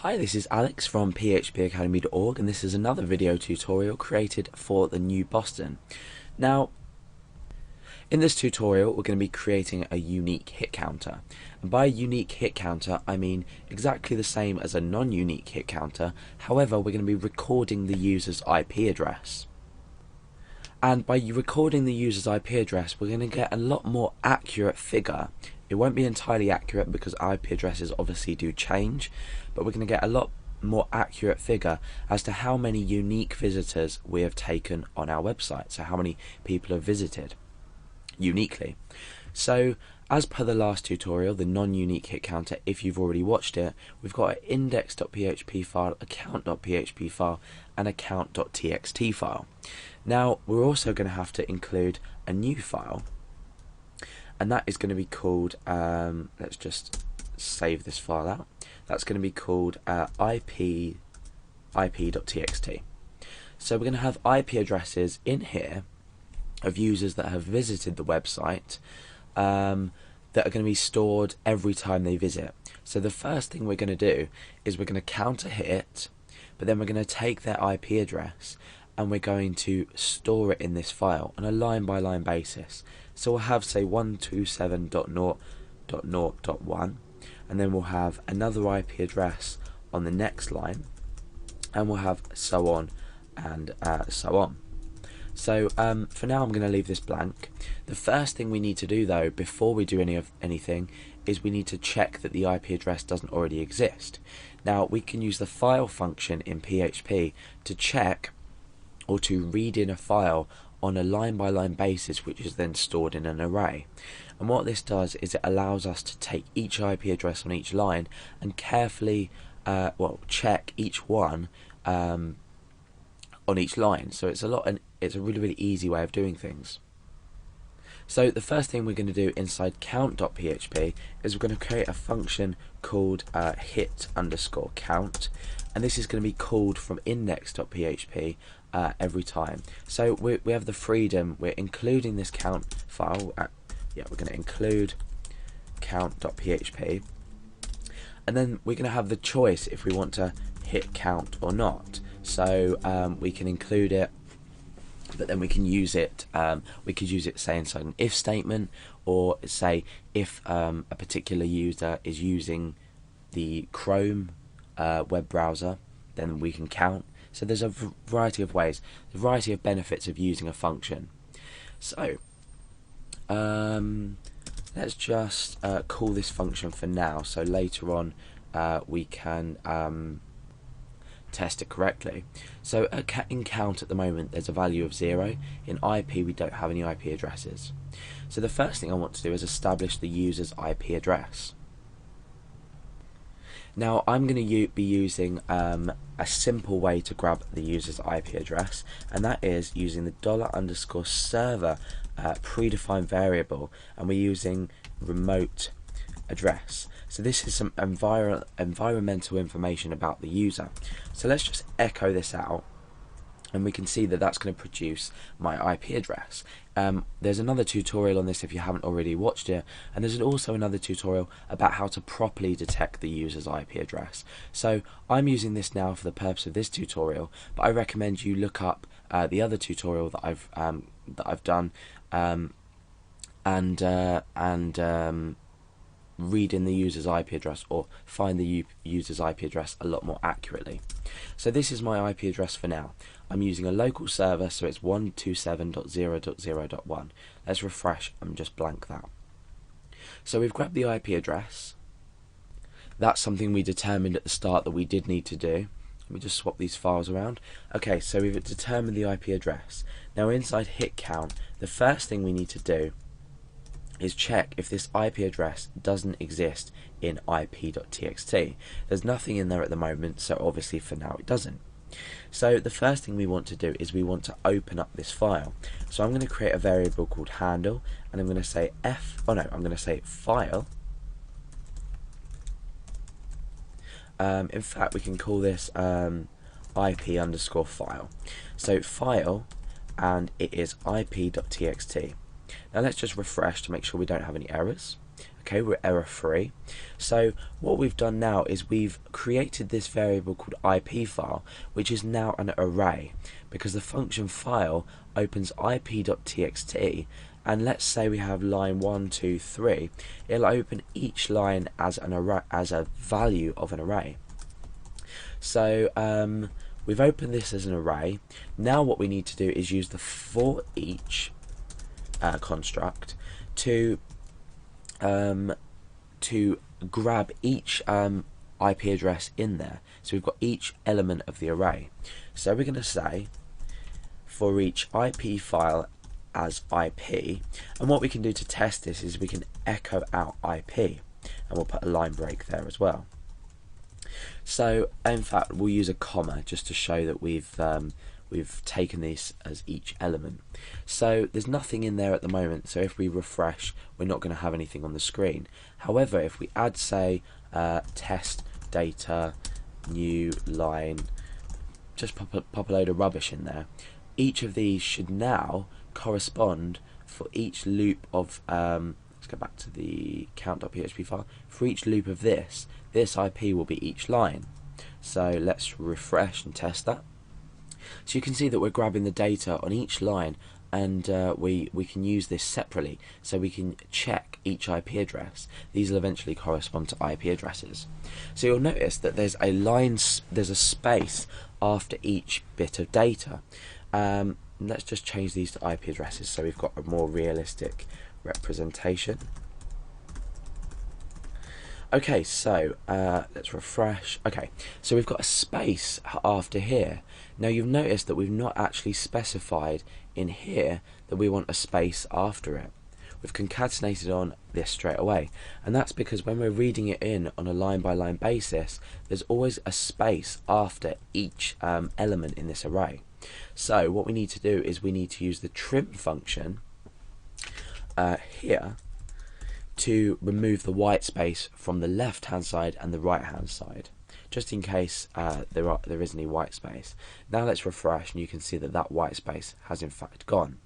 Hi, this is Alex from phpacademy.org, and this is another video tutorial created for the new Boston. Now, in this tutorial we're going to be creating a unique hit counter, and by a unique hit counter I mean exactly the same as a non-unique hit counter. However, we're going to be recording the user's IP address. And by recording the user's IP address, we're going to get a lot more accurate figure. It won't be entirely accurate because IP addresses obviously do change, but we're going to get a lot more accurate figure as to how many unique visitors we have taken on our website, so how many people have visited uniquely. So as per the last tutorial, the non-unique hit counter, if you've already watched it, we've got an index.php file, account.php file, and account.txt file. Now we're also going to have to include a new file, and that is going to be called, let's just save this file out, that's going to be called ip.txt. So we're going to have IP addresses in here of users that have visited the website that are going to be stored every time they visit. So the first thing we're going to do is we're going to count a hit, but then we're going to take their IP address and we're going to store it in this file on a line by line basis. So we'll have, say, 127.0.0.1, and then we'll have another IP address on the next line, and we'll have so on and so on. So for now I'm going to leave this blank. The first thing we need to do though, before we do anything, is we need to check that the IP address doesn't already exist. Now we can use the file function in PHP to check or to read in a file on a line by line basis, which is then stored in an array. And what this does is it allows us to take each IP address on each line and carefully check each one on each line. So it's a really easy way of doing things. So the first thing we're going to do inside count.php is we're going to create a function called hit_count, and this is going to be called from index.php every time. So we have the freedom, we're including this count file, we're going to include count.php, and then we're going to have the choice if we want to hit count or not. So we can include it, but then we can use it, say inside an if statement, or say if a particular user is using the Chrome web browser, then we can count. So there's a variety of ways, a variety of benefits of using a function. So let's just call this function for now, so later on we can test it correctly. So in count at the moment there's a value of 0. In IP we don't have any IP addresses. So the first thing I want to do is establish the user's IP address. Now I'm going to be using a simple way to grab the user's IP address, and that is using the $_server predefined variable, and we're using remote address. So this is some environmental information about the user. So let's just echo this out, and we can see that that's going to produce my IP address. There's another tutorial on this if you haven't already watched it, and there's also another tutorial about how to properly detect the user's IP address. So I'm using this now for the purpose of this tutorial, but I recommend you look up the other tutorial that I've done and read in the user's IP address, or find the user's IP address a lot more accurately. So this is my IP address for now. I'm using a local server, so it's 127.0.0.1. Let's refresh and just blank that. So we've grabbed the IP address. That's something we determined at the start that we did need to do. Let me just swap these files around. Okay, so we've determined the IP address. Now inside hit count, the first thing we need to do is check if this IP address doesn't exist in ip.txt. There's nothing in there at the moment, so obviously for now it doesn't. So the first thing we want to do is we want to open up this file. So I'm going to create a variable called handle, and I'm going to say file. In fact, we can call this ip_file. So file, and it is ip.txt. Now let's just refresh to make sure we don't have any errors. Okay, we're error free. So what we've done now is we've created this variable called IP file, which is now an array, because the function file opens ip.txt, and let's say we have line 1, 2, 3, it'll open each line as an array, as a value of an array. So we've opened this as an array. Now what we need to do is use the for each construct to grab each IP address in there. So we've got each element of the array. So we're going to say for each IP file as IP, and what we can do to test this is we can echo out IP, and we'll put a line break there as well. So in fact we'll use a comma just to show that we've taken this as each element. So there's nothing in there at the moment, so if we refresh we're not going to have anything on the screen. However, if we add, say, test data new line, just pop a load of rubbish in there, each of these should now correspond for each loop of let's go back to the count.php file. For each loop of this IP will be each line. So let's refresh and test that. So you can see that we're grabbing the data on each line, and we can use this separately, so we can check each IP address. These will eventually correspond to IP addresses. So you'll notice that there's a space after each bit of data. Let's just change these to IP addresses so we've got a more realistic representation. Okay, so let's refresh. Okay, so we've got a space after here. Now you've noticed that we've not actually specified in here that we want a space after it. We've concatenated on this straight away, and that's because when we're reading it in on a line-by-line basis, there's always a space after each element in this array. So what we need to do is we need to use the trim function here to remove the white space from the left hand side and the right hand side, just in case there is any white space. Now let's refresh, and you can see that that white space has in fact gone.